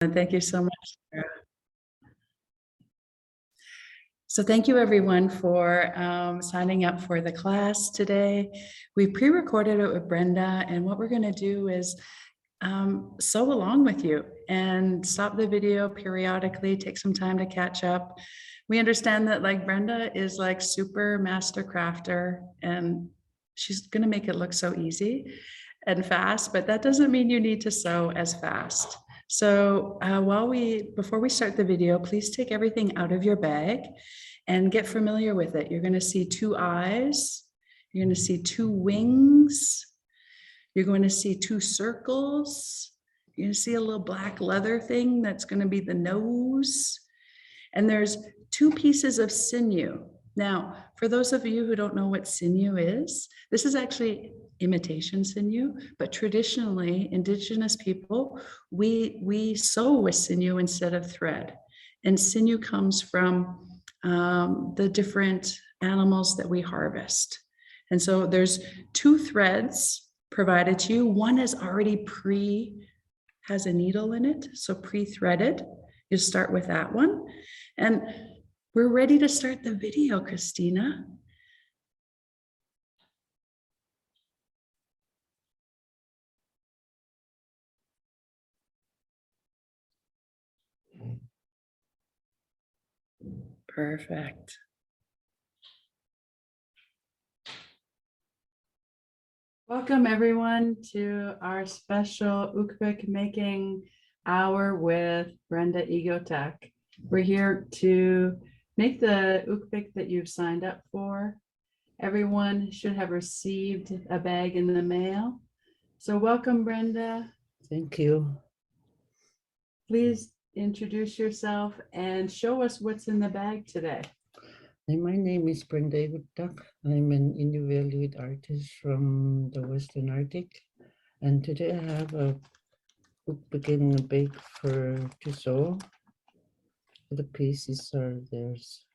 And thank you so much, Sarah. So thank you everyone for signing up for the class today. We pre-recorded it with Brenda, and what we're going to do is sew along with you and stop the video periodically, take some time to catch up. We understand that like Brenda is like super master crafter and she's going to make it look so easy and fast, but that doesn't mean you need to sew as fast. So before we start the video, please take everything out of your bag and get familiar with it. You're going to see two eyes. You're going to see two wings. You're going to see two circles. You're going to see a little black leather thing that's going to be the nose. And there's two pieces of sinew. Now, for those of you who don't know what sinew is, this is actually imitation sinew, but traditionally, indigenous people, we sew with sinew instead of thread. And sinew comes from the different animals that we harvest. And so there's two threads provided to you. One is already has a needle in it, so pre-threaded. You start with that one. And we're ready to start the video, Christina. Perfect. Welcome everyone to our special Ookpik making hour with Brenda Egotak. We're here to make the Ookpik that you've signed up for. Everyone should have received a bag in the mail. So welcome, Brenda. Thank you. Please introduce yourself and show us what's in the bag today. My name is Brenda Egotak. I'm an Inuit artist from the Western Arctic. And today I have a Ookpik in a bag to sew. The pieces are there's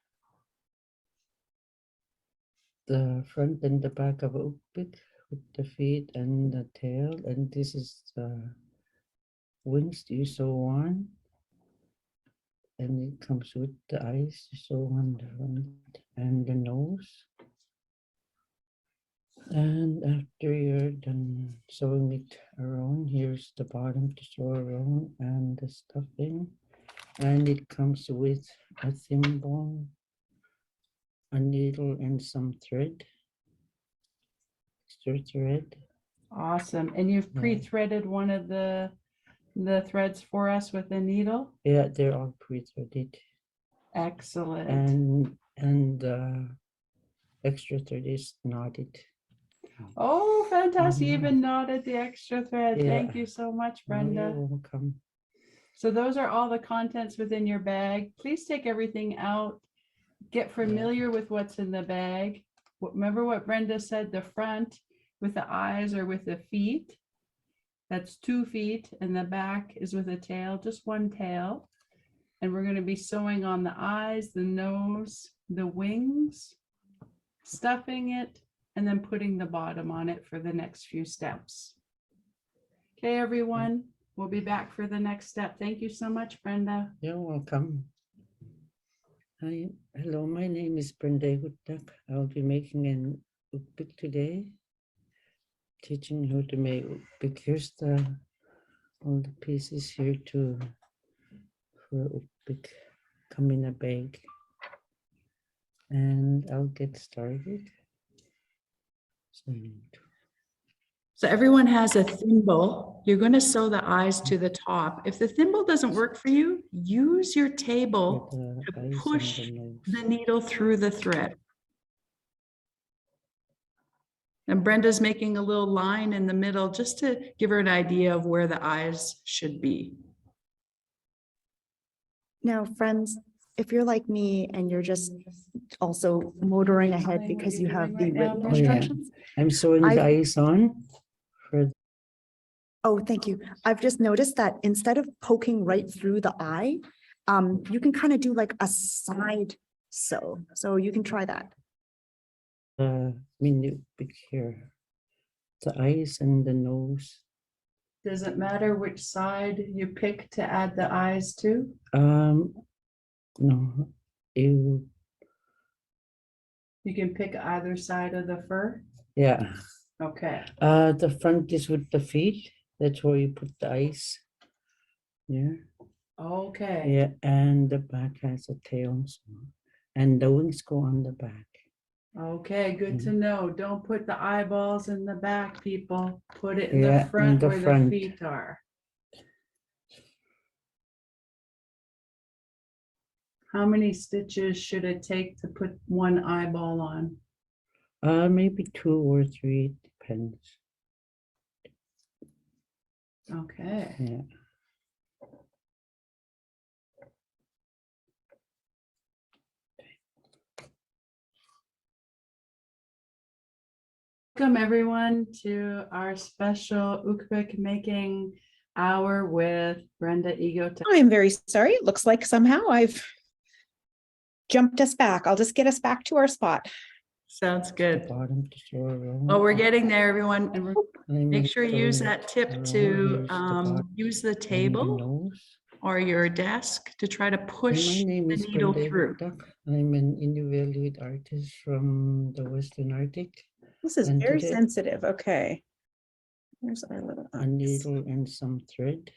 the front and the back of Ookpik with the feet and the tail. And this is the wings you sew on. And it comes with the eyes you sew on the front and the nose. And after you're done sewing it around, here's the bottom to sew around and the stuffing. And it comes with a thimble, a needle, and some thread, extra thread. Awesome. And you've pre-threaded one of the threads for us with a needle? Yeah, they're all pre-threaded. Excellent. And extra thread is knotted. Oh, fantastic. You even knotted the extra thread. Yeah. Thank you so much, Brenda. You're welcome. So those are all the contents within your bag. Please take everything out. Get familiar with what's in the bag. Remember what Brenda said, the front with the eyes or with the feet. That's 2 feet, and the back is with a tail, just one tail. And we're going to be sewing on the eyes, the nose, the wings, stuffing it, and then putting the bottom on it for the next few steps. Okay, everyone, we'll be back for the next step. Thank you so much, Brenda. You're welcome. Hi, hello, my name is Brenda Egotak. I'll be making an Ookpik today, teaching how to make Ookpik. Here's all the pieces here for Ookpik come in a bag. And I'll get started. So everyone has a thimble. You're going to sew the eyes to the top. If the thimble doesn't work for you, use your table to push the needle through the thread. And Brenda's making a little line in the middle just to give her an idea of where the eyes should be. Now, friends, if you're like me and you're just also motoring ahead because you have the written instructions. I'm sewing the eyes on. Oh, thank you. I've just noticed that instead of poking right through the eye, you can kind of do like a side sew. So you can try that. Mini Ookpik here. The eyes and the nose Does it matter which side you pick to add the eyes to? No, you, You can pick either side of the fur? yeah. Okay, The front is with the feet. That's where you put the eyes. Yeah, okay. yeah, and the back has a tail, and the wings go on the back. Okay, good to know. Don't put the eyeballs in the back, people. Put it in Yeah, the in front the where the front. feet are. How many stitches should it take to put one eyeball on? Maybe 2 or 3, depends. Okay. Yeah. Welcome everyone to our special Ookpik making hour with Brenda Egotak. I'm very sorry. It looks like somehow I've jumped us back. I'll just get us back to our spot. Sounds The good. bottom to show around. Well, we're getting there, everyone. And make sure you use showing that tip around. to Here's the bottom use the and the table nose. or your desk to try to Hey, push my name the is needle Brenda through. Egotak. I'm an Inuit artist from the Western Arctic. This is And very today- sensitive. Okay. There's our little A eyes. needle and some thread.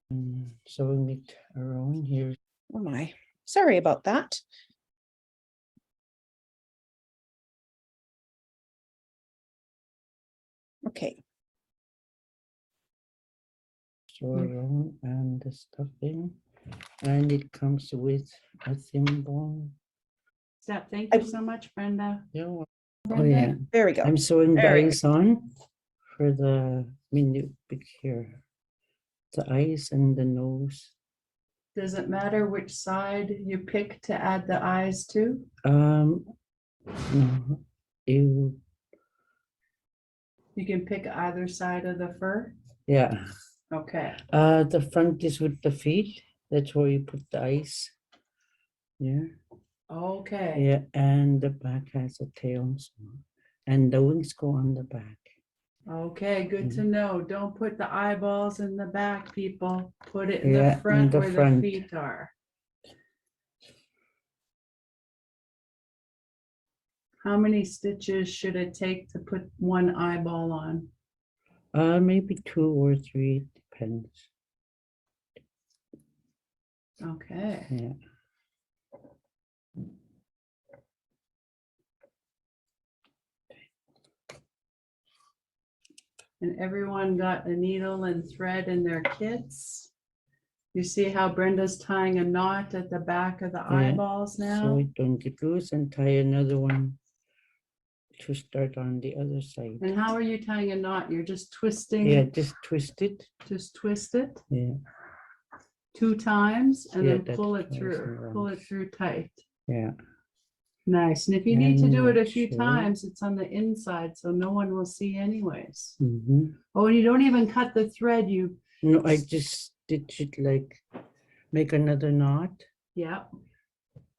And sewing it around here. Oh my, sorry about that. Okay, Sew around and the stuffing. And it comes with a thimble. Step. Thank you so much, Brenda. Yeah. Oh Brenda? yeah. there we go. I'm sewing the There we go. eyes on for the mini pic here. The eyes and the nose. Does it matter which side you pick to add the eyes to? No, you, You can pick either side of the fur? yeah. Okay, The front is with the feet. That's where you put the eyes. Yeah, okay. yeah, and the back has a tail, and the wings go on the back. Okay, good to know. Don't put the eyeballs in the back, people. Put it in Yeah, the in front the where the front. feet are. How many stitches should it take to put one eyeball on? Maybe 2 or 3, depends. Okay, Yeah. and everyone got a needle and thread in their kits. You see how Brenda's tying a knot at the back of the Yeah, eyeballs So now? it don't get loose, and tie another one to start on the other side. And how are you tying a knot? You're just twisting? Yeah, just twist it. Just twist it Yeah, 2 times and Yeah, then that's pull it twice through, and pull it once. through tight. yeah. Nice. And if you need to do it a And few sure. times, it's on the inside, so no one will see anyways. Mm-hmm. Oh, and you don't even cut the thread, you, No, I just stitch it like, make another knot yeah.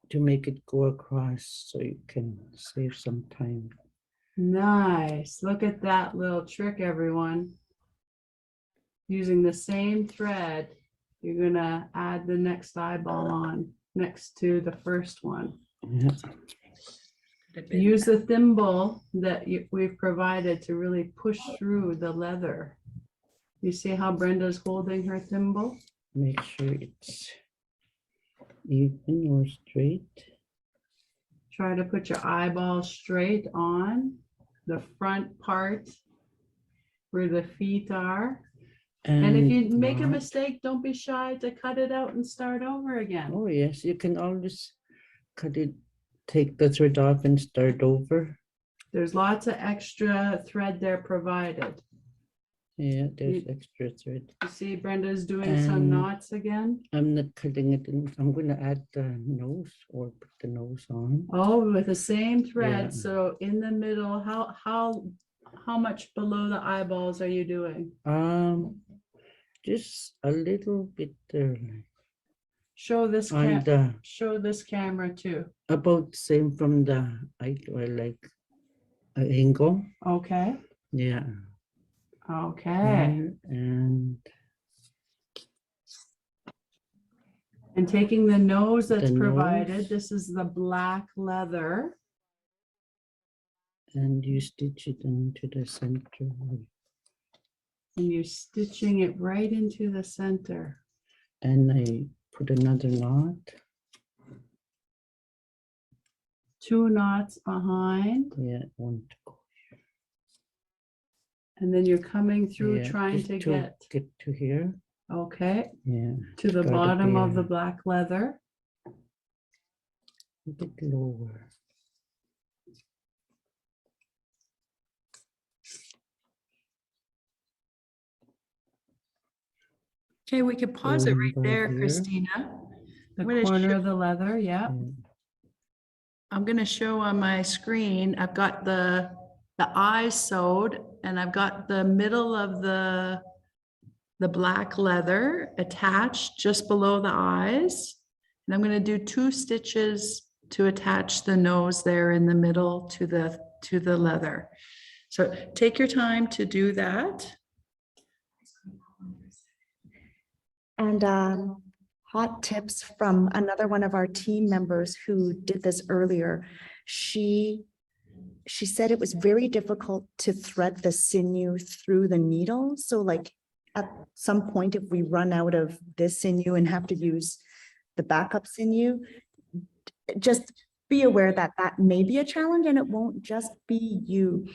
to make it go across so you can save some time. Nice. Look at that little trick, everyone. Using the same thread, you're gonna add the next eyeball on next to the first one. Yeah. Use the thimble that we've provided to really push through the leather. You see how Brenda's holding her thimble? Make sure it's even or straight. Try to put your eyeball straight on the front part where the feet are. And if you make a knot. mistake, don't be shy to cut it out and start over again. Oh yes, you can always cut it, take the thread off and start over. There's lots of extra thread there provided. Yeah, there's extra thread. You see Brenda's doing some And knots again. I'm not cutting it in. I'm gonna add the nose or put the nose on. Oh, with the same Yeah. thread. So in the middle, how much below the eyeballs are you doing? Just a little bit there, Show this on the show this camera too. about same from the eye to eye, like an angle. Okay. Yeah. Okay. And Taking the nose that's The provided, nose. this is the black leather. and you stitch it into the center. And you're stitching it right into the center. And I put another knot. 2 knots behind. Yeah, one to go. And then you're coming through Yeah, trying just to get to here. okay, Yeah, to the start up bottom of the here. black leather. A bit lower. Okay, we could pause it Going right by there, here. Christina. The I'm gonna corner show- of the leather, yeah. Yeah. I'm gonna show on my screen, I've got the eyes sewed and I've got the middle of the black leather attached just below the eyes. And I'm gonna do 2 stitches to attach the nose there in the middle to the leather. So take your time to do that. And hot tips from another one of our team members who did this earlier. She said it was very difficult to thread the sinew through the needle. So like at some point, if we run out of this sinew and have to use the backup sinew, just be aware that that may be a challenge and it won't just be you.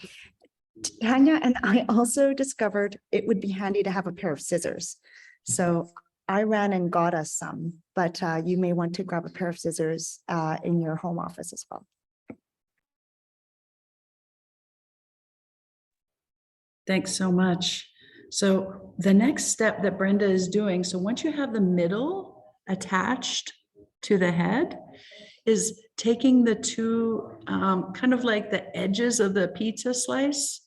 Tanya and I also discovered it would be handy to have a pair of scissors. So I ran and got us some, but you may want to grab a pair of scissors in your home office as well. Thanks so much. So the next step that Brenda is doing, so once you have the middle attached to the head, is taking the 2 kind of like the edges of the pizza slice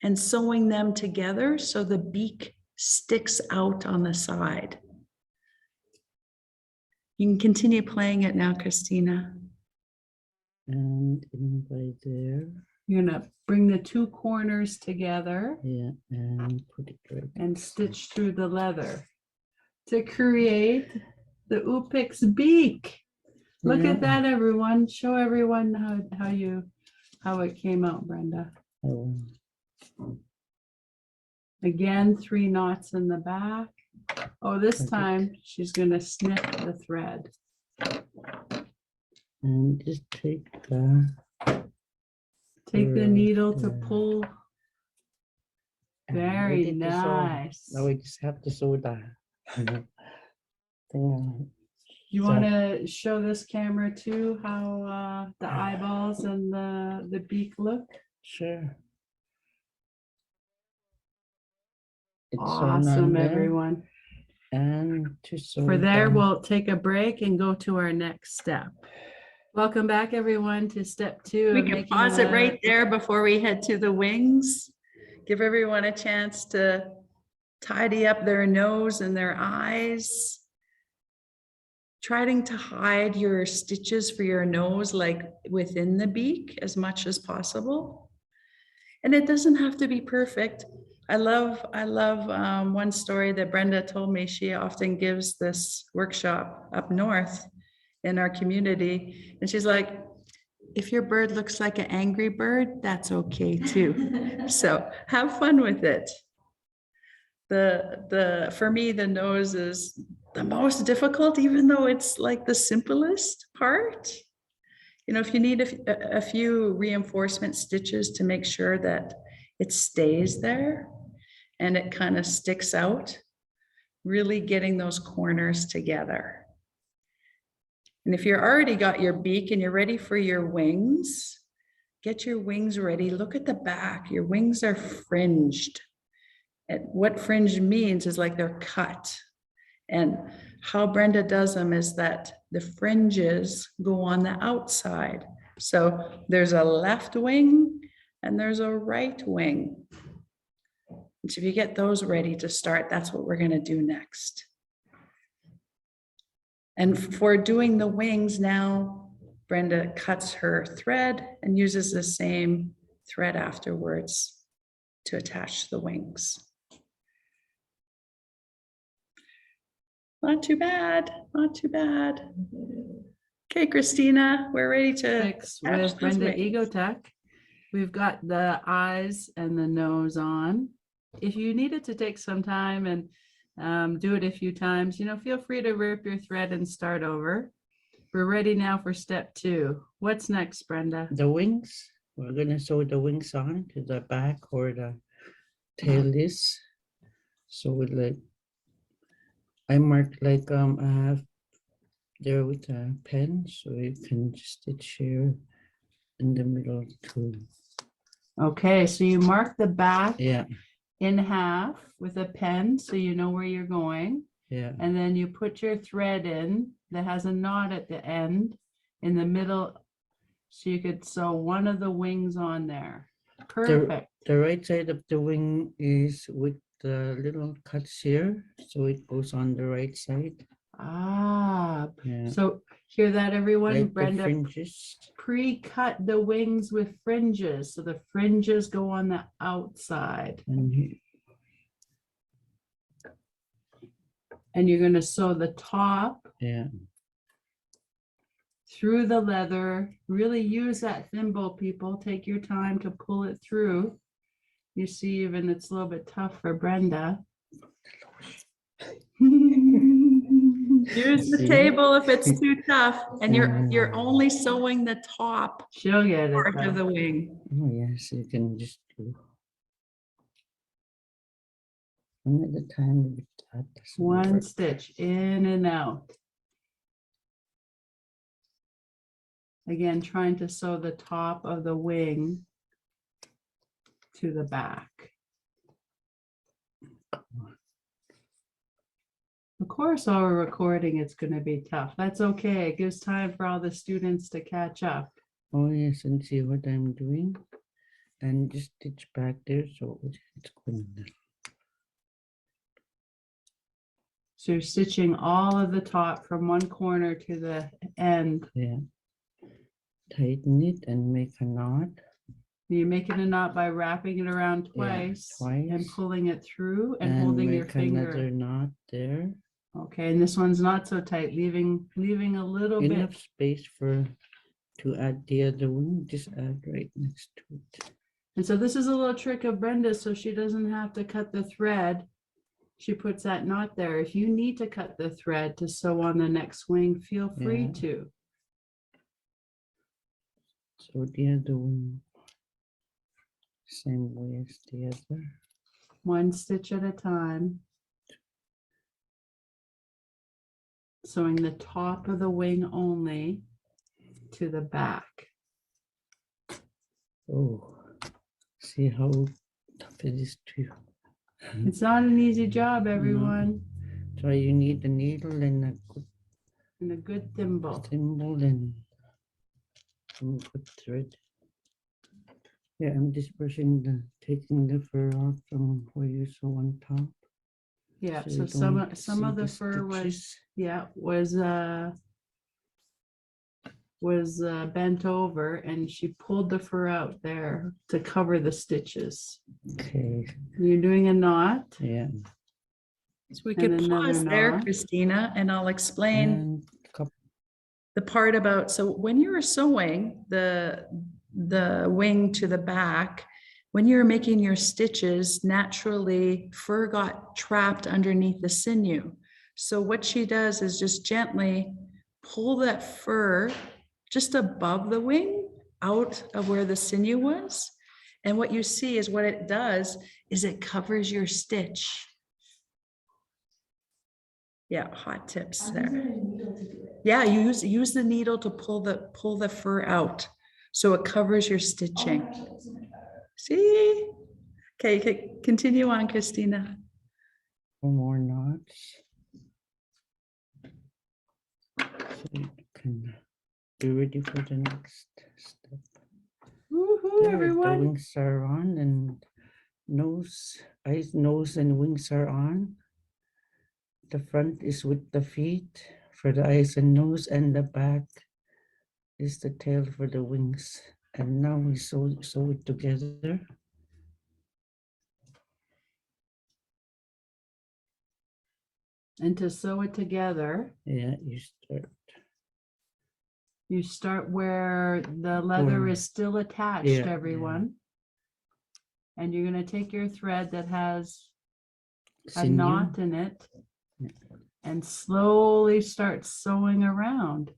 and sewing them together so the beak sticks out on the side. You can continue playing it now, Christina. And in by there. You're gonna bring the 2 corners together Yeah, and put it right. and stitch through the leather to create the Ookpik's beak. Look at Yeah. that, everyone. Show everyone how it came out, Brenda. Oh, Again, 3 knots in the back. Oh, this Perfect. time she's gonna snip the thread. and just take the. Take the needle to Yeah. pull. and Very ready to sew. nice. Now we just have to sew the thing on. You So- want to show this camera too how the eyeballs and the beak look? Sure. It's sewn on Awesome, there, everyone. and to sew For there, down. we'll take a break and go to our next step. Welcome back, everyone, to step 2. We of can making pause it the- right there before we head to the wings. Give everyone a chance to tidy up their nose and their eyes. Trying to hide your stitches for your nose, like within the beak as much as possible. And it doesn't have to be perfect. I love one story that Brenda told me. She often gives this workshop up north in our community. And she's like, if your bird looks like an angry bird, that's okay too. So have fun with it. For me, the nose is the most difficult, even though it's like the simplest part. You know, if you need a few reinforcement stitches to make sure that it stays there and it kind of sticks out, really getting those corners together. And if you're already got your beak and you're ready for your wings, get your wings ready. Look at the back. Your wings are fringed. And what fringe means is like they're cut. And how Brenda does them is that the fringes go on the outside. So there's a left wing and there's a right wing. And so if you get those ready to start, that's what we're going to do next. And for doing the wings now, Brenda cuts her thread and uses the same thread afterwards to attach the wings. Not too bad. Not too bad. Okay, Christina, we're ready to Next catch with those Brenda wings. Egotak. We've got the eyes and the nose on. If you needed to take some time and do it a few times, feel free to rip your thread and start over. We're ready now for step 2. What's next, Brenda? The wings, we're gonna sew the wings on to the back or the tail is. So it like, I marked like I have there with a pen, so you can just stitch here in the middle too. Okay, so you mark the back Yeah, in half with a pen so you know where you're going. yeah. And then you put your thread in that has a knot at the end in the middle. So you could sew one of the wings on there. Perfect. The right side of the wing is with the little cuts here, so it goes on the right side. Ah, Yeah, so hear that, everyone? like the Brenda fringes. pre-cut the wings with fringes. So the fringes go on the outside. And And you're going to sew the top yeah, through the leather. Really use that thimble, people. Take your time to pull it through. You see, even it's a little bit tough for Brenda. Use the See? table if it's too tough, and you're Mm. only sewing the top She'll get it. part of though. the wing. oh yes, you can just do one at a time with that. doesn't One work. stitch in and out. Again, trying to sew the top of the wing to the back. Of course, while we're recording, it's going to be tough. That's okay. It gives time for all the students to catch up. Oh yes, and see what I'm doing, and just stitch back there so it's going. So you're stitching all of the top from one corner to the end. Yeah, tighten it and make a knot. You're making a knot by wrapping it around Yeah, twice, twice. and pulling it through and And holding your make another finger. knot there. Okay, and this one's not so tight, leaving a little Enough bit. space for to add the other one. Just add right next to it. And so this is a little trick of Brenda's, so she doesn't have to cut the thread. She puts that knot there. If you need to cut the thread to sew on the next wing, feel free Yeah. to. So the other one, same way as the other. One stitch at a time. Sewing the top of the wing only to the back. Oh, see how tough it is to. It's not an easy job, everyone. So you need a needle and a good And a good thimble. thimble and some good thread. Yeah, I'm dispersing taking the fur out from where you sew on top. Yeah, so so you some don't of see the fur was, stitches. yeah, was bent over, and she pulled the fur out there to cover the stitches. Okay, You're doing a knot. yeah. So we And could another pause there, knot. Christina, and I'll explain And couple, the part about, so when you were sewing the wing to the back, when you were making your stitches, naturally fur got trapped underneath the sinew. So what she does is just gently pull that fur just above the wing out of where the sinew was. And what you see is what it does is it covers your stitch. Yeah, hot tips there. Yeah, you use the needle to pull the fur out, so it covers your stitching. See? Okay, continue on, Christina. more knots. So you can be ready for the next step. Woohoo, There, the everyone. wings are on, and eyes, nose, and wings are on. The front is with the feet for the eyes and nose, and the back is the tail for the wings. And now we sew it together. And to sew it together, Yeah, you start where the leather Where- is still attached, Yeah, yeah. everyone. And you're going to take your thread that has a sinew. knot in it Yeah. and slowly start sewing around,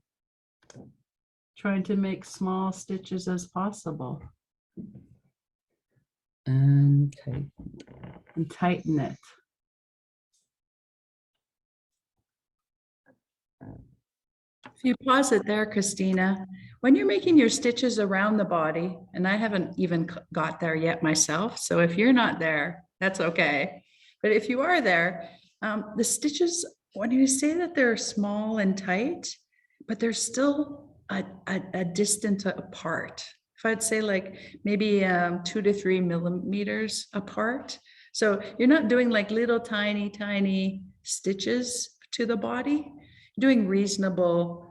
trying to make small stitches as possible And tight. and tighten it. If you pause it there, Christina, when you're making your stitches around the body, and I haven't even got there yet myself, so if you're not there, that's okay. But if you are there, the stitches, when you say that they're small and tight, but they're still a distance apart. If I'd say like maybe 2 to 3 millimeters apart. So you're not doing like little tiny stitches to the body, doing reasonable,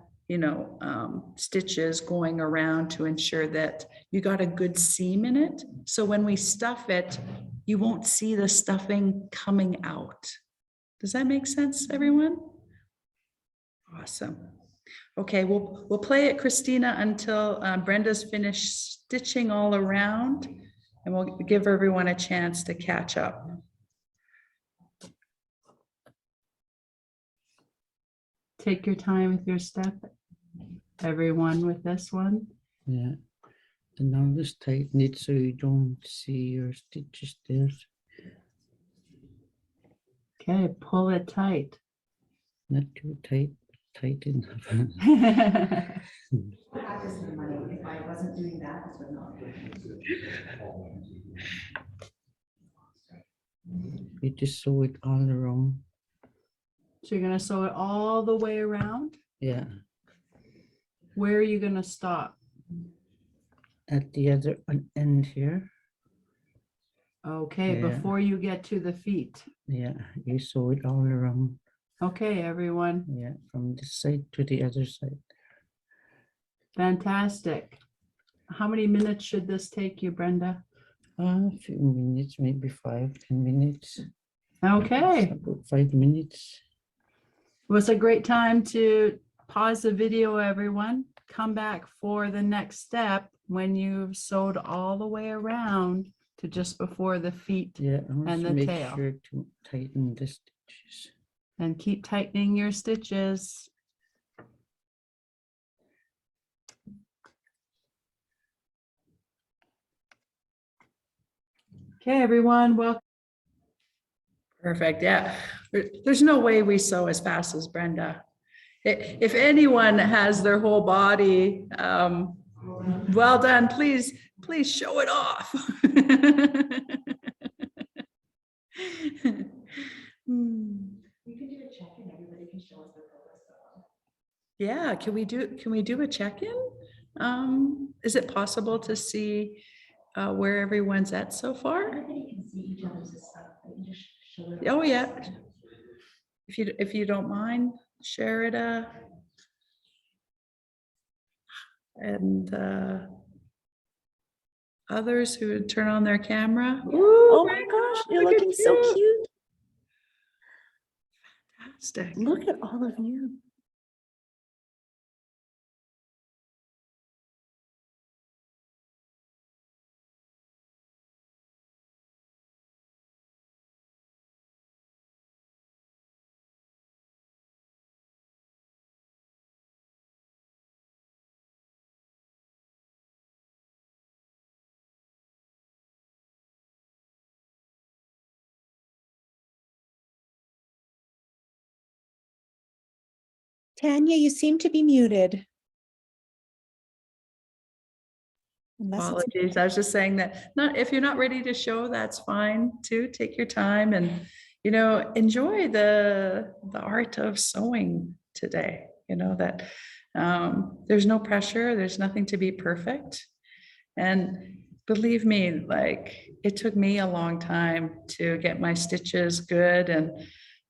stitches going around to ensure that you got a good seam in it. So when we stuff it, you won't see the stuffing coming out. Does that make sense, everyone? Awesome. Okay, we'll play it, Christina, until Brenda's finished stitching all around, and we'll give everyone a chance to catch up. Take your time with your step, everyone, with this one. Yeah. And now just tighten it so you don't see your stitches there. Okay, pull it tight. Not too tight, tight enough. What happens to the money if I wasn't doing that? This would not. You just sew it all around. So you're going to sew it all the way around. Yeah. Where are you going to stop? At the other end here. Okay, Yeah. before you get to the feet. Yeah, you sew it all around. Okay, everyone. Yeah, from this side to the other side. Fantastic. How many minutes should this take you, Brenda? A few minutes, maybe 5, 10 minutes. Okay. About 5 minutes. It was a great time to pause the video, everyone. Come back for the next step when you've sewed all the way around to just before the feet. Yeah, And and the make tail. sure to tighten the stitches. And keep tightening your stitches. Okay, everyone, welcome. Perfect, yeah. There's no way we sew as fast as Brenda. If anyone has their whole body, well done, please show it off. You can do a check-in, everybody can show us their progress. Yeah, can we do a check-in? Is it possible to see where everyone's at so far? Everybody can see each other's stuff. They can just show it. Oh, yeah. If you don't mind, share it. And others who would turn on their camera. Oh my gosh, you're look at looking so you. cute. Fantastic. Look at all of you. Tanya, you seem to be muted. Unless it's- Apologies. I was just saying that if you're not ready to show, that's fine too. Take your time and, enjoy the art of sewing today. That there's no pressure. There's nothing to be perfect. And believe me, like it took me a long time to get my stitches good. And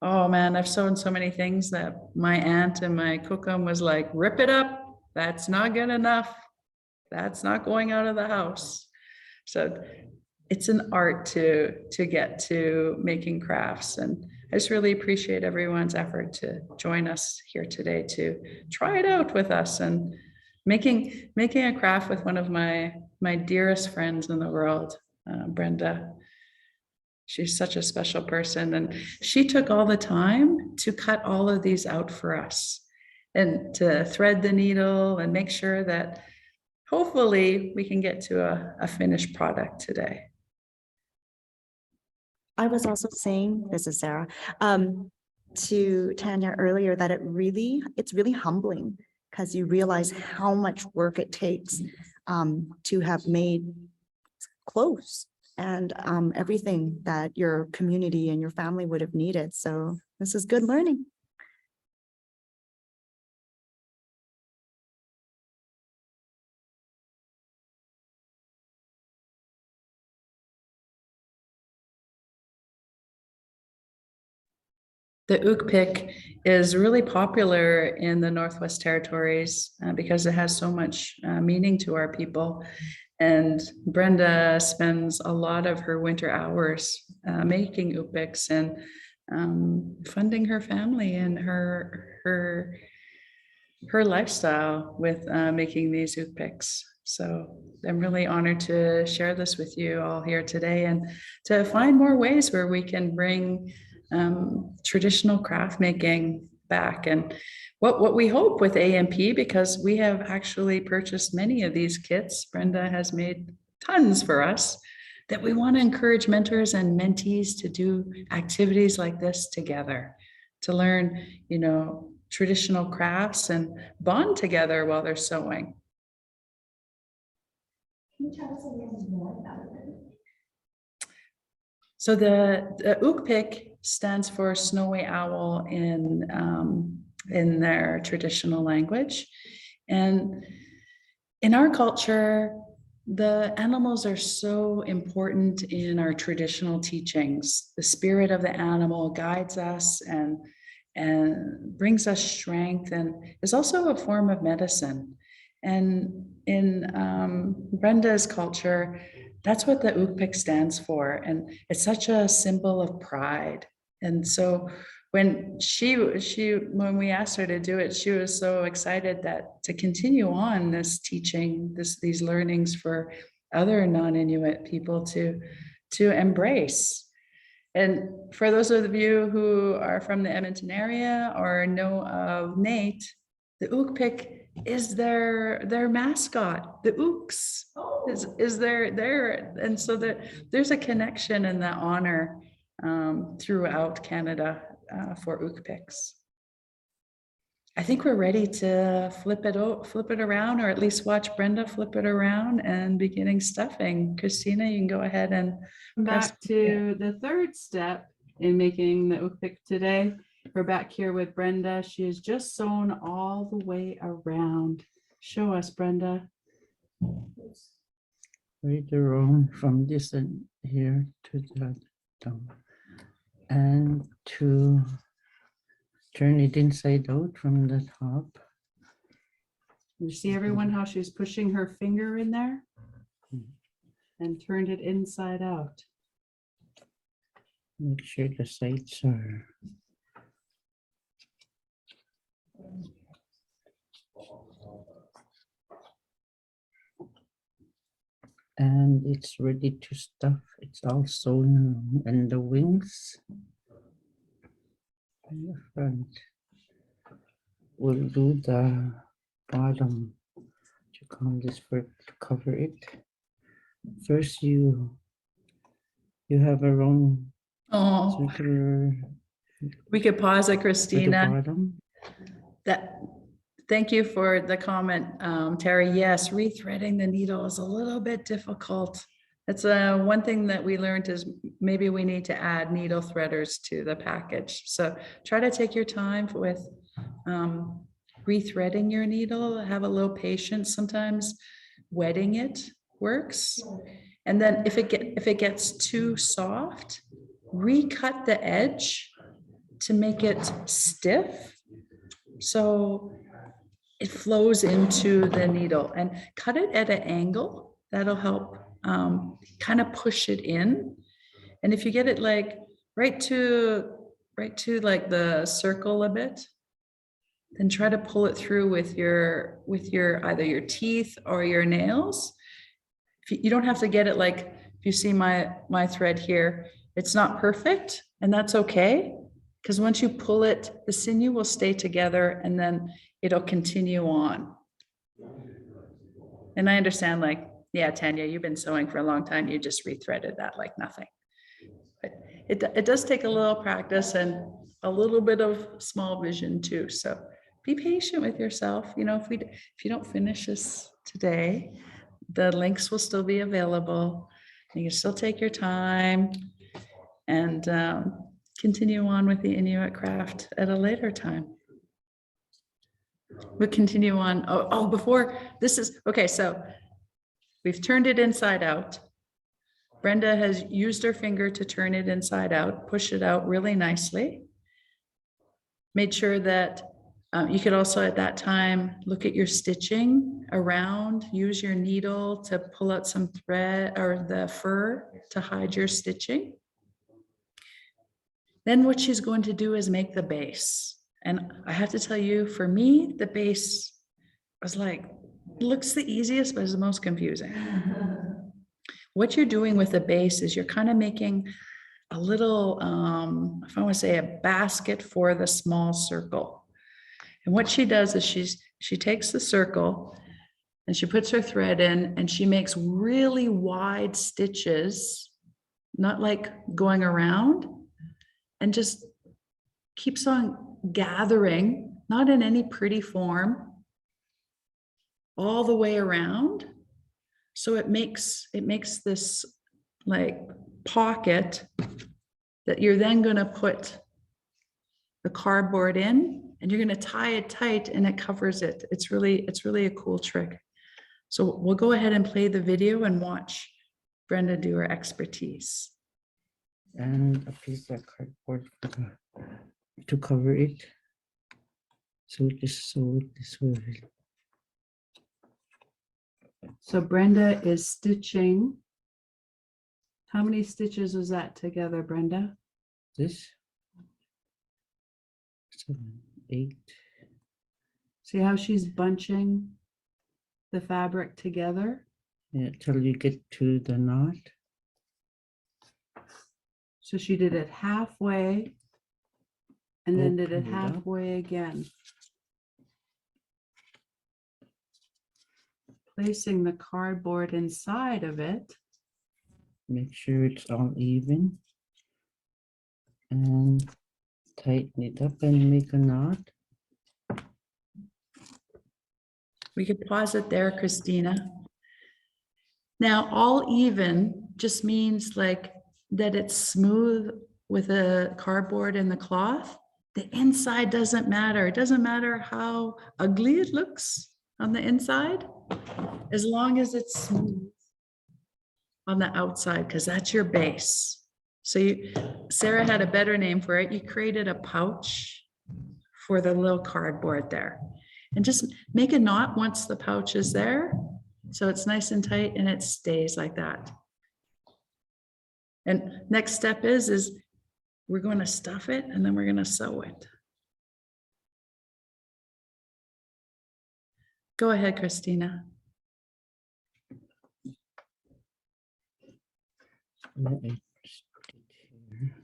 oh man, I've sewn so many things that my aunt and my cookum was like, rip it up. That's not good enough. That's not going out of the house. So it's an art to get to making crafts. And I just really appreciate everyone's effort to join us here today to try it out with us, and making a craft with one of my dearest friends in the world, Brenda. She's such a special person, and she took all the time to cut all of these out for us and to thread the needle and make sure that hopefully we can get to a finished product today. I was also saying, this is Sarah, to Tanya earlier, that it's really humbling, because you realize how much work it takes to have made clothes and everything that your community and your family would have needed. So this is good learning. The Ookpik is really popular in the Northwest Territories because it has so much meaning to our people. And Brenda spends a lot of her winter hours making Ookpiks and funding her family and her lifestyle with making these Ookpiks. So I'm really honored to share this with you all here today, and to find more ways where we can bring traditional craft making back. And what we hope with AMP, because we have actually purchased many of these kits, Brenda has made tons for us, that we want to encourage mentors and mentees to do activities like this together, to learn, traditional crafts and bond together while they're sewing. Can you tell us a little more about it? So the Ookpik stands for snowy owl in their traditional language. And in our culture, the animals are so important in our traditional teachings. The spirit of the animal guides us and brings us strength, and is also a form of medicine. And in Brenda's culture, that's what the Ookpik stands for. And it's such a symbol of pride. And so when when we asked her to do it, she was so excited that to continue on this teaching, these learnings for other non-Inuit people to embrace. And for those of you who are from the Edmonton area or know of Nate, the Ookpik is their mascot. The Ooks is their, and so there's a connection and that honor throughout Canada for Ookpiks. I think we're ready to flip it around, or at least watch Brenda flip it around and beginning stuffing. Christina, you can go ahead and back to the third step in making the Ookpik today. We're back here with Brenda. She has just sewn all the way around. Show us, Brenda. Right around from this end here to that down, and to turn it inside out from the top. You see everyone how she's pushing her finger in there and turned it inside out. Make sure the sides are and it's ready to stuff. It's all sewn, and the wings in the front. We'll do the bottom, what you call this, for to cover it. First, you have a round circular. We could pause it, For the Christina. bottom. Thank you for the comment, Terry. Yes, rethreading the needle is a little bit difficult. It's one thing that we learned is maybe we need to add needle threaders to the package. So try to take your time with rethreading your needle. Have a little patience. Sometimes wetting it works. And then if it gets too soft, recut the edge to make it stiff, so it flows into the needle, and cut it at an angle. That'll help kind of push it in. And if you get it like right to like the circle a bit, then try to pull it through with your either your teeth or your nails. You don't have to get it like, if you see my thread here, it's not perfect, and that's okay. Because once you pull it, the sinew will stay together and then it'll continue on. And I understand, like, yeah, Tanya, you've been sewing for a long time. You just rethreaded that like nothing. But it does take a little practice and a little bit of small vision too. So be patient with yourself. You know, if you don't finish this today, the links will still be available. You can still take your time and continue on with the Inuit craft at a later time. We'll continue on. Oh, before this is, okay, so we've turned it inside out. Brenda has used her finger to turn it inside out, push it out really nicely. Made sure that you could also at that time look at your stitching around, use your needle to pull out some thread or the fur to hide your stitching. Then what she's going to do is make the base. And I have to tell you, for me, the base was like, looks the easiest, but is the most confusing. What you're doing with the base is you're kind of making a little, if I want to say, a basket for the small circle. And what she does is she takes the circle and she puts her thread in and she makes really wide stitches, not like going around, and just keeps on gathering, not in any pretty form, all the way around. So it makes this like pocket that you're then going to put the cardboard in, and you're going to tie it tight and it covers it. It's really a cool trick. So we'll go ahead and play the video and watch Brenda do her expertise. And a piece of cardboard to cover it. So just sew it this way. So Brenda is stitching. How many stitches was that together, Brenda? This 7, 8. See how she's bunching the fabric together? Yeah, till you get to the knot. So she did it halfway and then did it Open it up. halfway again. Placing the cardboard inside of it. Make sure it's all even. And tighten it up and make a knot. We could pause it there, Christina. Now, all even just means like that it's smooth with the cardboard and the cloth. The inside doesn't matter. It doesn't matter how ugly it looks on the inside, as long as it's smooth on the outside, because that's your base. So Sarah had a better name for it. You created a pouch for the little cardboard there. And just make a knot once the pouch is there, so it's nice and tight and it stays like that. And next step is we're going to stuff it and then we're going to sew it. Go ahead, Christina. Let me just put it here.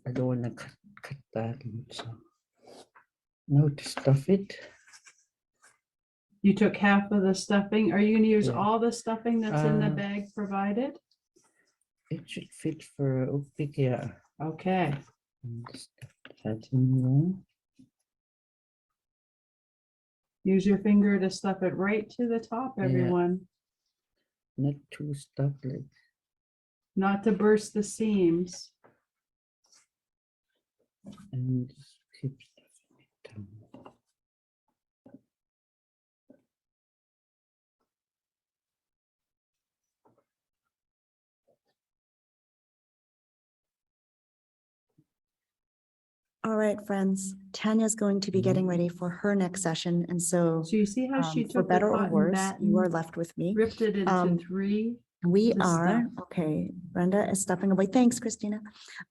I don't want to cut that. So now to stuff it. You took half of the stuffing. Are you going to use Yeah. all the stuffing that's in the Uh, bag provided? It should fit for Ookpik, yeah. Okay. And stuff that in there. Use your finger to stuff it right to the top, Yeah. everyone. Not too stuffed like. Not to burst the seams. And just keep stuffing it down. All right, friends, Tanya's going to be getting ready for her next session. And so So you see how she for took the better or cotton worse, you are batten, left with me. ripped it into Um, 3. We the are, stuff. okay, Brenda is stepping away. Thanks, Christina.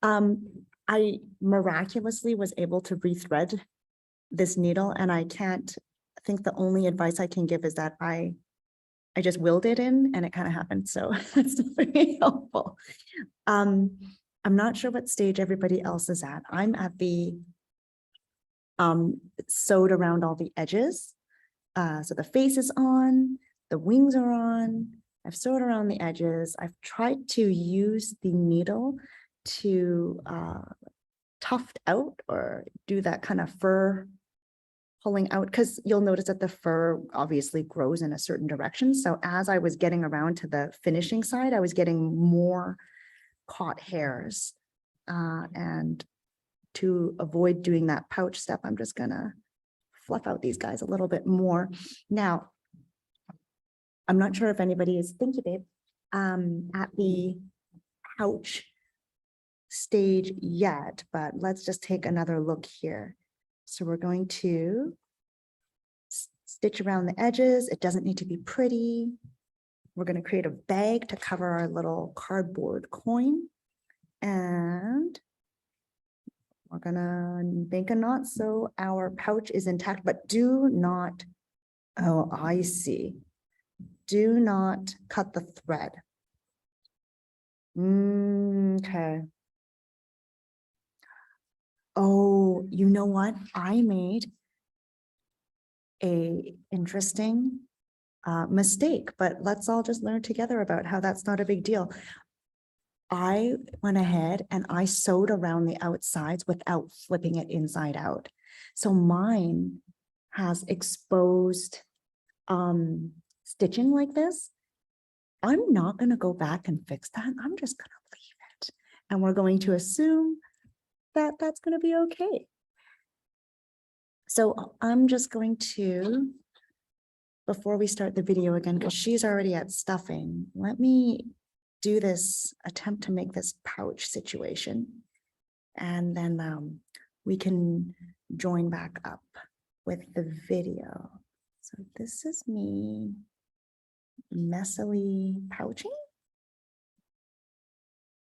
I miraculously was able to rethread this needle, and I think the only advice I can give is that I just willed it in and it kind of happened. So that's not very helpful. I'm not sure what stage everybody else is at. I'm at the sewed around all the edges. So the face is on, the wings are on. I've sewed around the edges. I've tried to use the needle to tuft out or do that kind of fur pulling out, because you'll notice that the fur obviously grows in a certain direction. So as I was getting around to the finishing side, I was getting more caught hairs. And to avoid doing that pouch step, I'm just gonna fluff out these guys a little bit more. Now, I'm not sure if anybody is, thank you, babe, at the pouch stage yet, but let's just take another look here. So we're going to stitch around the edges. It doesn't need to be pretty. We're going to create a bag to cover our little cardboard coin. And we're going to make a knot so our pouch is intact, but do not, oh, I see. Do not cut the thread. Okay. Oh, you know what? I made a interesting mistake, but let's all just learn together about how that's not a big deal. I went ahead and I sewed around the outsides without flipping it inside out. So mine has exposed stitching like this. I'm not going to go back and fix that. I'm just going to leave it. And we're going to assume that that's going to be okay. So I'm just going to, before we start the video again, because she's already at stuffing, let me do this, attempt to make this pouch situation. And then we can join back up with the video. So this is me messily pouching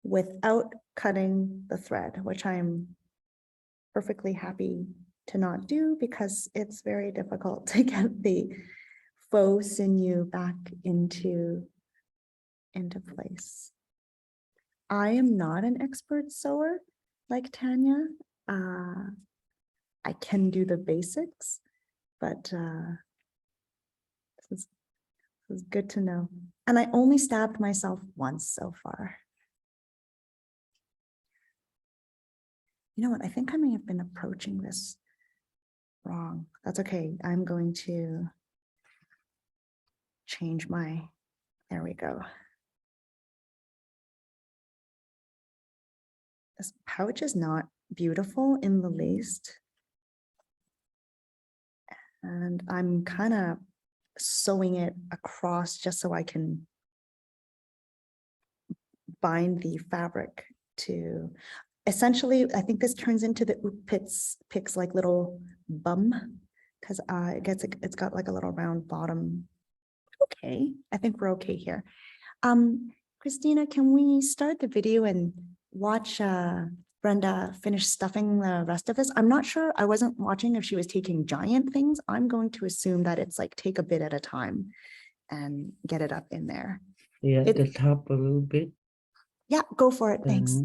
without cutting the thread, which I'm perfectly happy to not do because it's very difficult to get the faux sinew back into place. I am not an expert sewer like Tanya. I can do the basics, but this is good to know. And I only stabbed myself once so far. You know what? I think I may have been approaching this wrong. That's okay. I'm going to change my, there we go. This pouch is not beautiful in the least. And I'm kind of sewing it across just so I can bind the fabric to, essentially, I think this turns into the Ookpik's like little bum, because it's got like a little round bottom. Okay, I think we're okay here. Christina, can we start the video and watch Brenda finish stuffing the rest of this? I'm not sure, I wasn't watching if she was taking giant things. I'm going to assume that it's like take a bit at a time and get it up in there. Yeah, the top a little bit. Yeah, go for it, thanks.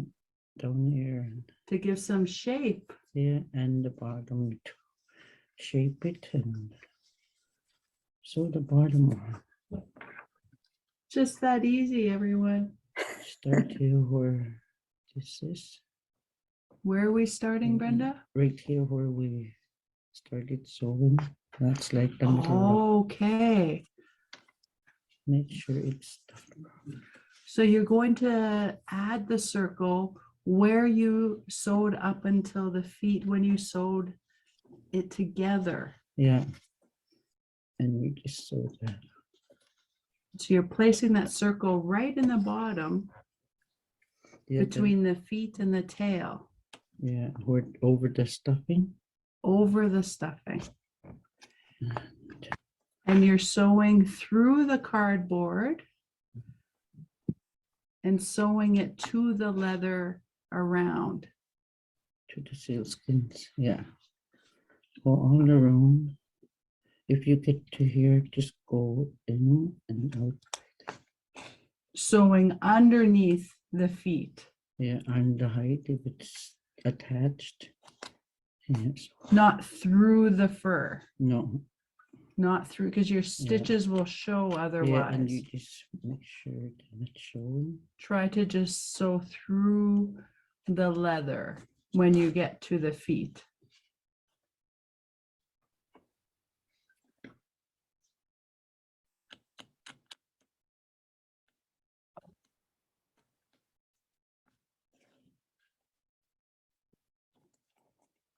Down here. To give some shape. Yeah, and the bottom to shape it and sew the bottom on. Just that easy, everyone. Start here where this is. Where are we starting, Brenda? Right here where we started sewing. That's like the middle. Okay. Make sure it's stuffed properly. So you're going to add the circle where you sewed up until the feet when you sewed it together. Yeah. And we just sew that. So you're placing that circle right in the bottom Yeah, between the feet and the tail. Yeah, over the stuffing. over the stuffing. And you're sewing through the cardboard and sewing it to the leather around. To the sealskins, yeah. Go all around. If you get to here, just go in and out. Sewing underneath the feet, Yeah, and the height if it's attached. Yes, not through the fur, no. not through, because your stitches will show Yeah, and otherwise. you just make sure that it's showing. Try to just sew through the leather when you get to the feet.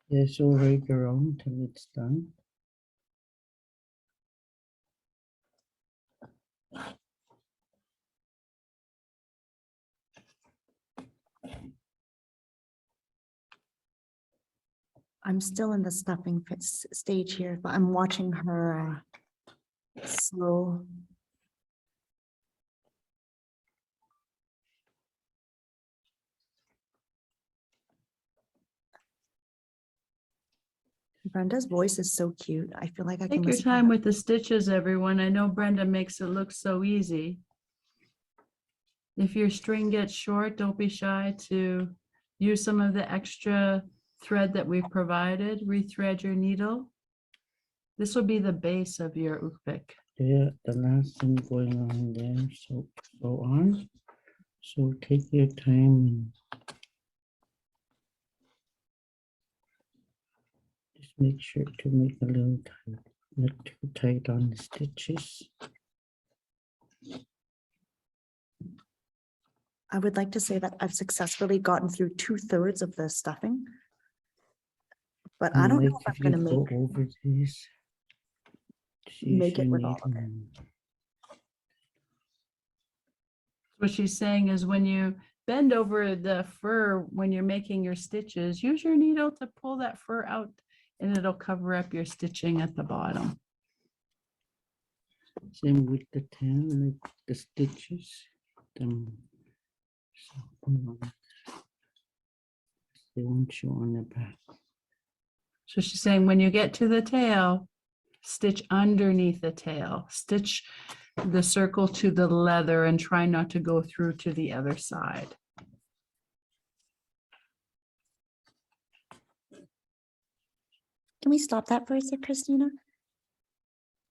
Yeah, so right around till it's done. I'm still in the stuffing stage here, but I'm watching her sew. Brenda's voice is so cute. I feel like I can Take your listen to time her. with the stitches, everyone. I know Brenda makes it look so easy. If your string gets short, don't be shy to use some of the extra thread that we've provided. Rethread your needle. This will be the base of your Ookpik. Yeah, the last thing going on there, so go on. So take your time and just make sure to make a little tight, not too tight on the stitches. I would like to say that I've successfully gotten through 2/3 of the stuffing. But I And don't know like if I'm if you gonna go make over this, just use make it your with all of needle it. and- What she's saying is when you bend over the fur, when you're making your stitches, use your needle to pull that fur out and it'll cover up your stitching at the bottom. Same with the tail, like the stitches. Them. They won't show on the back. So she's saying when you get to the tail, stitch underneath the tail, stitch the circle to the leather and try not to go through to the other side. Can we stop that for a sec, Christina?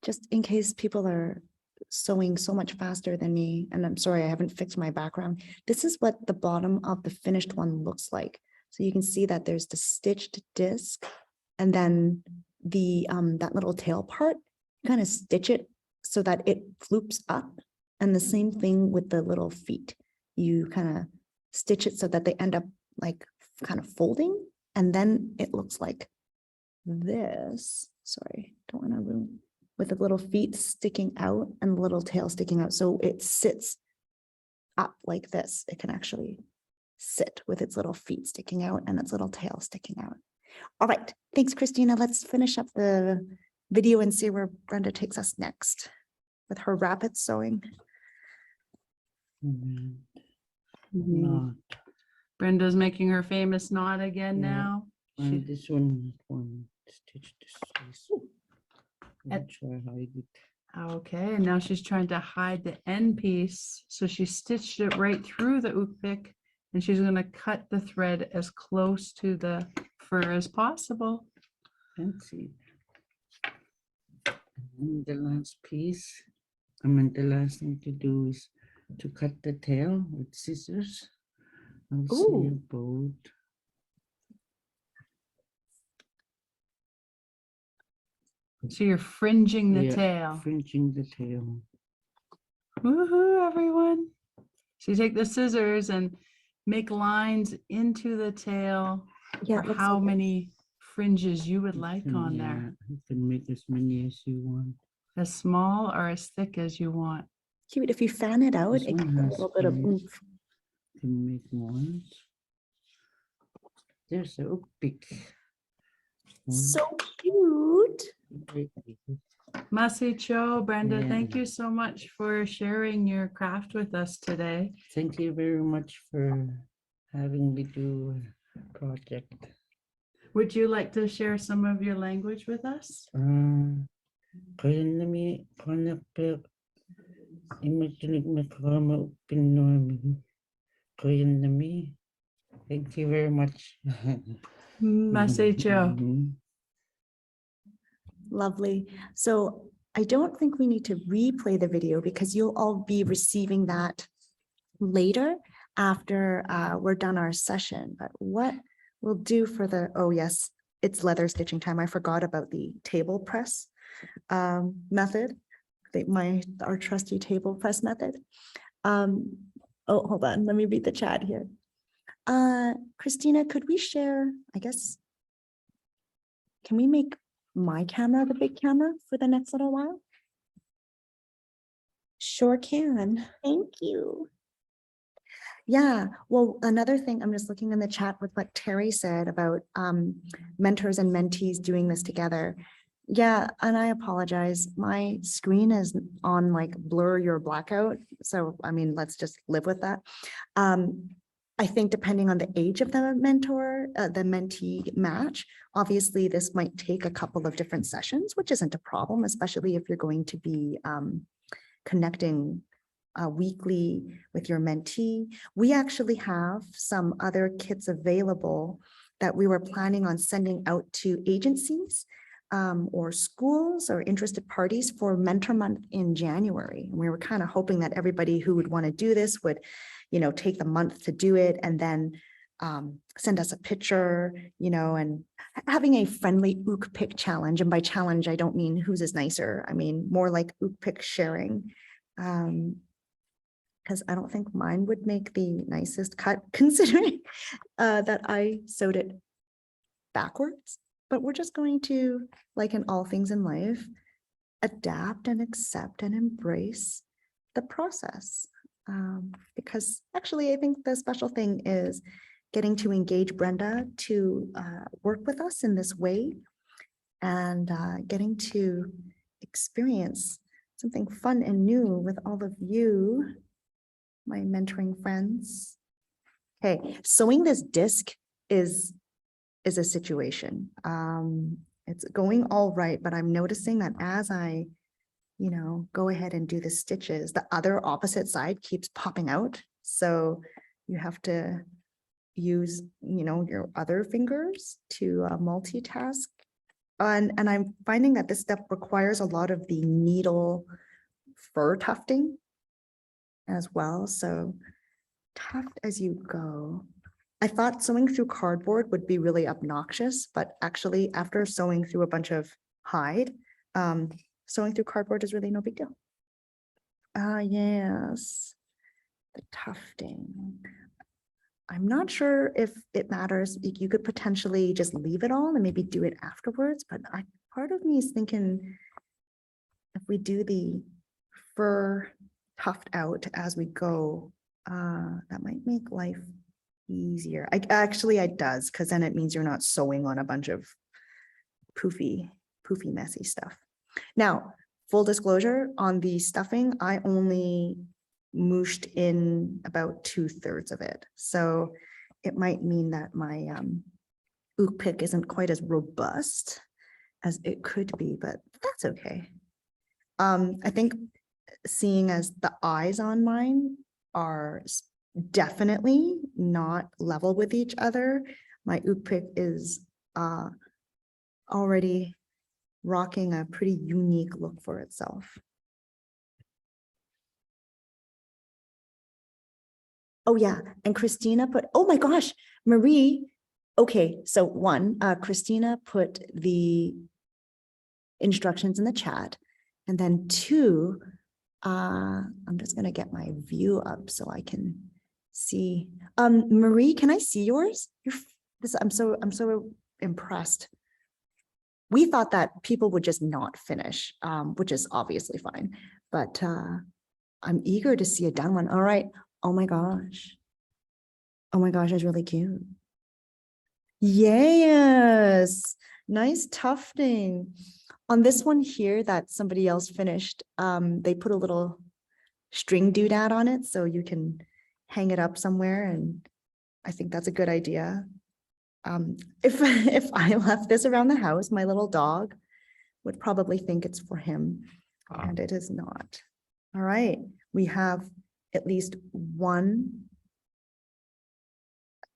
Just in case people are sewing so much faster than me, and I'm sorry, I haven't fixed my background. This is what the bottom of the finished one looks like. So you can see that there's the stitched disc and then the that little tail part, kind of stitch it so that it floops up. And the same thing with the little feet. You kind of stitch it so that they end up like kind of folding, and then it looks like this. Sorry, don't want to ruin, with the little feet sticking out and the little tail sticking out. So it sits up like this. It can actually sit with its little feet sticking out and its little tail sticking out. All right, thanks, Christina. Let's finish up the video and see where Brenda takes us next with her rapid sewing. And Mhm. knot. Brenda's making her famous knot again Yeah. now. And this one stitch this. At- Try hide it. Okay, and now she's trying to hide the end piece. So she stitched it right through the Ookpik and she's going to cut the thread as close to the fur as possible. Fancy. And the last piece, the last thing to do is to cut the tail with scissors. I'll see Ooh. a boat. So you're fringing the Yeah, tail. Fringing the tail. Woohoo, everyone. So you take the scissors and make lines into the tail Yeah, for it looks how like many fringes you would like on Yeah, there. you can make as many as you want. As small or as thick as you want. cute. If you fan it out, This it one gives a has little bit of five. oomph. You can make more. There's a Ookpik. So cute. Masi Cho, Brenda, thank Yeah. you so much for sharing your craft with us today. Thank you very much for having me do a project. Would you like to share some of your language with us? Kaya nami kanak pe imatinig na kama upin kaya nami. Thank you very much. Masi Cho. Lovely. So I don't think we need to replay the video because you'll all be receiving that later after we're done our session. But what we'll do for the, oh yes, it's leather stitching time. I forgot about the table press method, our trusty table press method. Oh, hold on. Let me read the chat here. Christina, could we share, I guess, can we make my camera the big camera for the next little while? Sure can. Thank you. Yeah, well, another thing, I'm just looking in the chat with what Terry said about mentors and mentees doing this together. Yeah, and I apologize. My screen is on like blur your blackout. So, I mean, let's just live with that. I think depending on the age of the mentor, the mentee match, obviously this might take a couple of different sessions, which isn't a problem, especially if you're going to be connecting weekly with your mentee. We actually have some other kits available that we were planning on sending out to agencies or schools or interested parties for Mentor Month in January. And we were kind of hoping that everybody who would want to do this would, you know, take the month to do it and then send us a picture, you know, and having a friendly Ookpik challenge. And by challenge, I don't mean whose is nicer. I mean, more like Ookpik sharing. Because I don't think mine would make the nicest cut considering that I sewed it backwards. But we're just going to, like in all things in life, adapt and accept and embrace the process. Because actually, I think the special thing is getting to engage Brenda to work with us in this way and getting to experience something fun and new with all of you, my mentoring friends. Okay, sewing this disc is a situation. It's going all right, but I'm noticing that as I, you know, go ahead and do the stitches, the other opposite side keeps popping out. So you have to use, you know, your other fingers to multitask. And I'm finding that this step requires a lot of the needle fur tufting as well. So tuft as you go. I thought sewing through cardboard would be really obnoxious, but actually after sewing through a bunch of hide, sewing through cardboard is really no big deal. Yes, the tufting. I'm not sure if it matters. You could potentially just leave it all and maybe do it afterwards, but part of me is thinking if we do the fur tuft out as we go, that might make life easier. It does, because then it means you're not sewing on a bunch of poofy, messy stuff. Now, full disclosure on the stuffing, I only mooshed in about 2/3 of it. So it might mean that my Ookpik isn't quite as robust as it could be, but that's okay. I think seeing as the eyes on mine are definitely not level with each other, my Ookpik is already rocking a pretty unique look for itself. Oh yeah, and Christina put, oh my gosh, Marie. Okay, so one, Christina put the instructions in the chat. And then two, I'm just gonna get my view up so I can see. Marie, can I see yours? I'm so impressed. We thought that people would just not finish, which is obviously fine, but I'm eager to see a done one. All right. Oh my gosh. Oh my gosh, it's really cute. Yes, nice tufting. On this one here that somebody else finished, they put a little string doodad on it so you can hang it up somewhere, and I think that's a good idea. If if I left this around the house, my little dog would probably think it's for him, and it is not. All right, we have at least one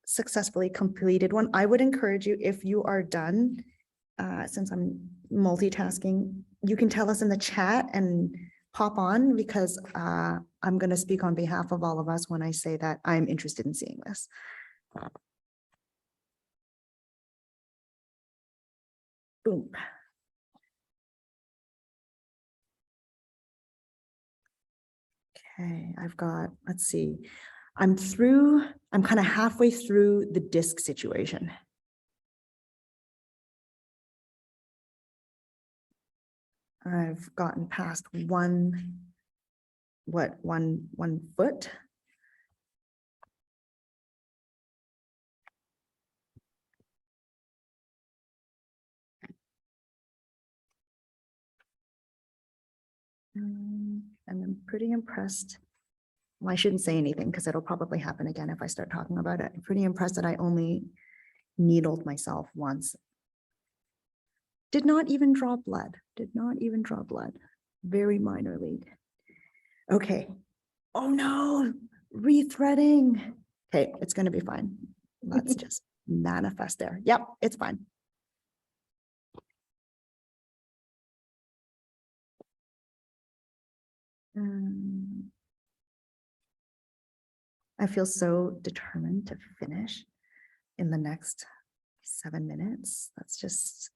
successfully completed one. I would encourage you, if you are done, since I'm multitasking, you can tell us in the chat and pop on, because I'm going to speak on behalf of all of us when I say that I'm interested in seeing this. Boom. Okay, I've got, let's see, I'm kind of halfway through the disc situation. I've gotten past one foot. And I'm pretty impressed. Well, I shouldn't say anything because it'll probably happen again if I start talking about it. I'm pretty impressed that I only needled myself once. Did not even draw blood. Did not even draw blood. Very minor league. Okay. Oh no, rethreading. Okay, it's going to be fine. Let's just manifest there. Yep, it's fine. I feel so determined to finish in the next 7 minutes. Let's just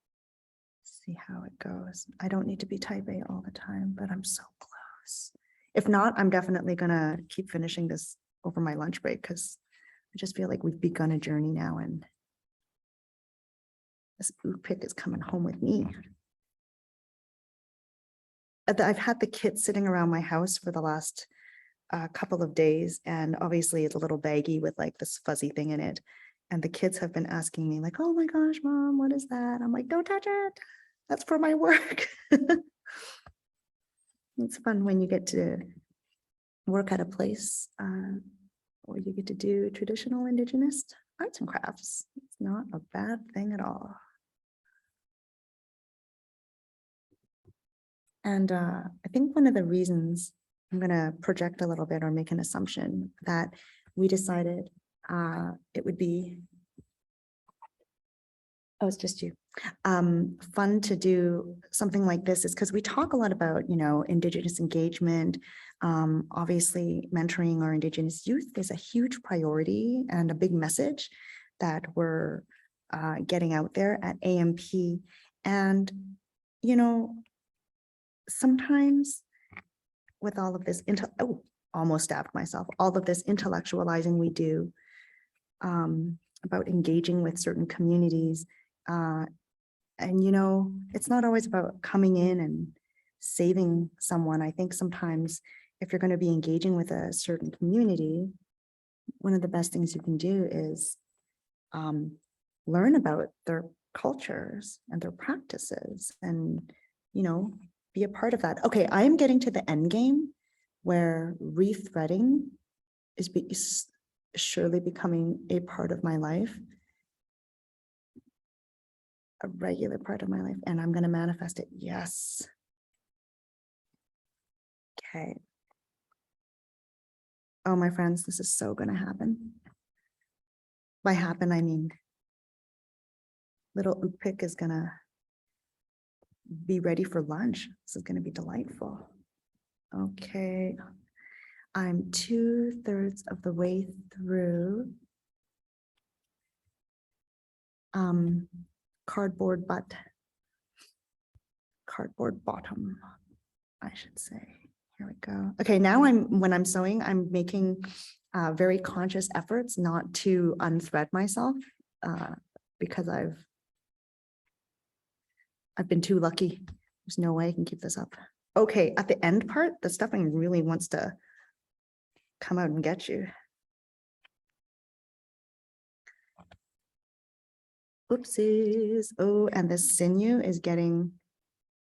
see how it goes. I don't need to be type A all the time, but I'm so close. If not, I'm definitely gonna keep finishing this over my lunch break, because I just feel like we've begun a journey now, and this Ookpik is coming home with me. I've had the kit sitting around my house for the last couple of days, and obviously it's a little baggy with like this fuzzy thing in it. And the kids have been asking me like, oh my gosh, mom, what is that? I'm like, don't touch it. That's for my work. It's fun when you get to work at a place where you get to do traditional Indigenous arts and crafts. It's not a bad thing at all. And I think one of the reasons, I'm going to project a little bit or make an assumption, that we decided it would be, oh, it's just you, fun to do something like this is because we talk a lot about, you know, Indigenous engagement. Obviously, mentoring our Indigenous youth is a huge priority and a big message that we're getting out there at AMP. And, you know, sometimes with all of this, almost stabbed myself, all of this intellectualizing we do about engaging with certain communities. And, you know, it's not always about coming in and saving someone. I think sometimes if you're going to be engaging with a certain community, one of the best things you can do is learn about their cultures and their practices and, you know, be a part of that. Okay, I'm getting to the end game where rethreading is surely becoming a part of my life, a regular part of my life, and I'm going to manifest it. Yes. Okay. Oh, my friends, this is so going to happen. By happen, I mean little Ookpik is going to be ready for lunch. This is going to be delightful. Okay. I'm 2/3 of the way through. Cardboard bottom, I should say. Here we go. Okay, now when I'm sewing, I'm making very conscious efforts not to unthread myself because I've been too lucky. There's no way I can keep this up. Okay, at the end part, the stuffing really wants to come out and get you. Oopsies. Oh, and the sinew is getting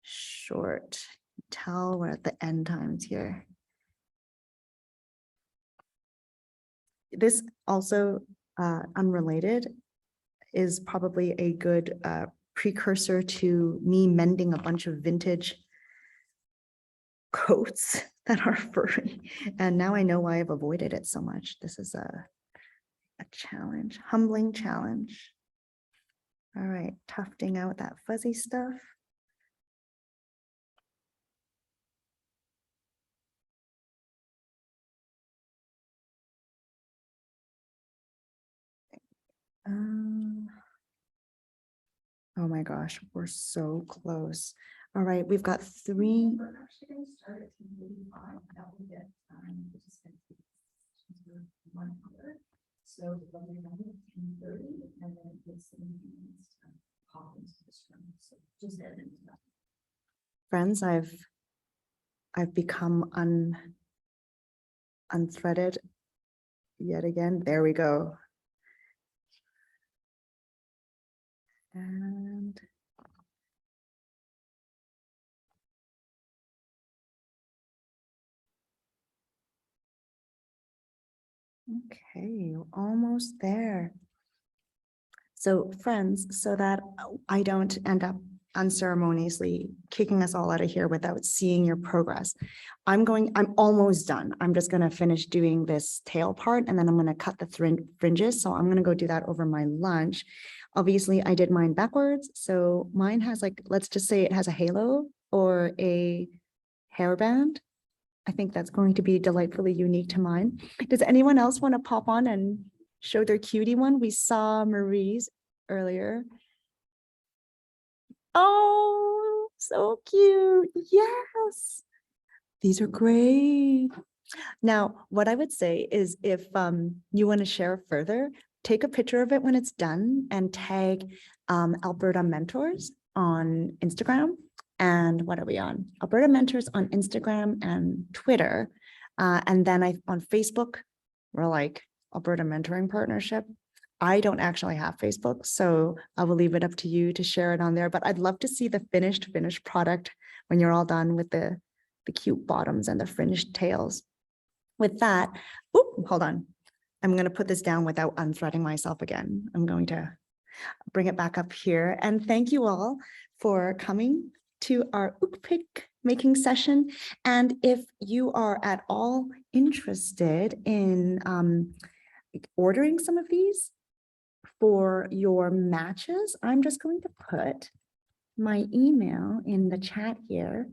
short. Tell we're at the end times here. This also, unrelated, is probably a good precursor to me mending a bunch of vintage coats that are furry. And now I know why I've avoided it so much. This is a challenge, humbling challenge. All right, tufting out that fuzzy stuff. Oh my gosh, we're so close. All right, we've got 3. Friends, I've become unthreaded yet again. There we go. And okay, almost there. So friends, so that I don't end up unceremoniously kicking us all out of here without seeing your progress, I'm almost done. I'm just going to finish doing this tail part and then I'm going to cut the fringes. So I'm going to go do that over my lunch. Obviously, I did mine backwards. So mine has, like, let's just say it has a halo or a hairband. I think that's going to be delightfully unique to mine. Does anyone else want to pop on and show their cutie one? We saw Marie's earlier. Oh, so cute. Yes. These are great. Now, what I would say is if you want to share further, take a picture of it when it's done and tag Alberta Mentors on Instagram. And what are we on? Alberta Mentors on Instagram and Twitter. And then on Facebook, we're like Alberta Mentoring Partnership. I don't actually have Facebook, so I will leave it up to you to share it on there. But I'd love to see the finished product when you're all done with the cute bottoms and the fringed tails. With that, hold on. I'm going to put this down without unthreading myself again. I'm going to bring it back up here. And thank you all for coming to our Ookpik making session. And if you are at all interested in ordering some of these for your matches, I'm just going to put my email in the chat here.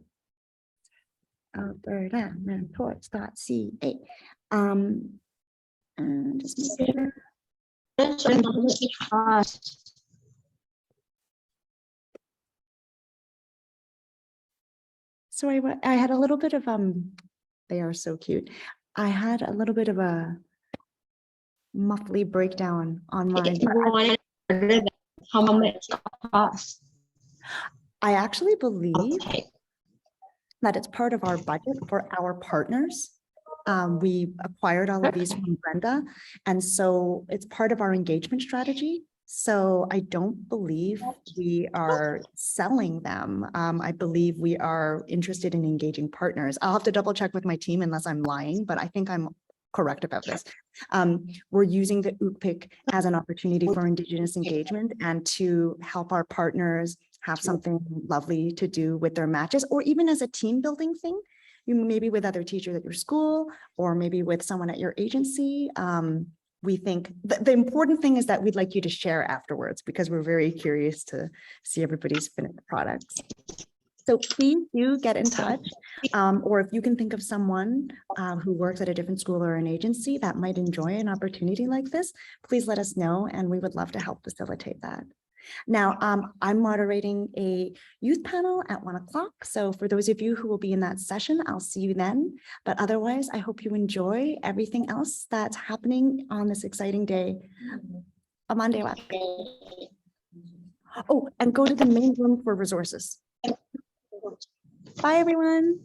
albertamentors.ca. And just make sure. So I had a little bit of they are so cute. I had a little bit of a muffly breakdown on mine. How much it costs? I actually believe that it's part of our budget for our partners. We acquired all of these from Brenda, and so it's part of our engagement strategy. So I don't believe we are selling them. I believe we are interested in engaging partners. I'll have to double check with my team unless I'm lying, but I think I'm correct about this. We're using the Ookpik as an opportunity for Indigenous engagement and to help our partners have something lovely to do with their matches, or even as a team building thing. Maybe with other teachers at your school, or maybe with someone at your agency. We think the important thing is that we'd like you to share afterwards, because we're very curious to see everybody's finished products. So please do get in touch, or if you can think of someone who works at a different school or an agency that might enjoy an opportunity like this, please let us know, and we would love to help facilitate that. Now, I'm moderating a youth panel at 1 o'clock. So for those of you who will be in that session, I'll see you then. But otherwise, I hope you enjoy everything else that's happening on this exciting day. Amande. Oh, and go to the main room for resources. Bye, everyone.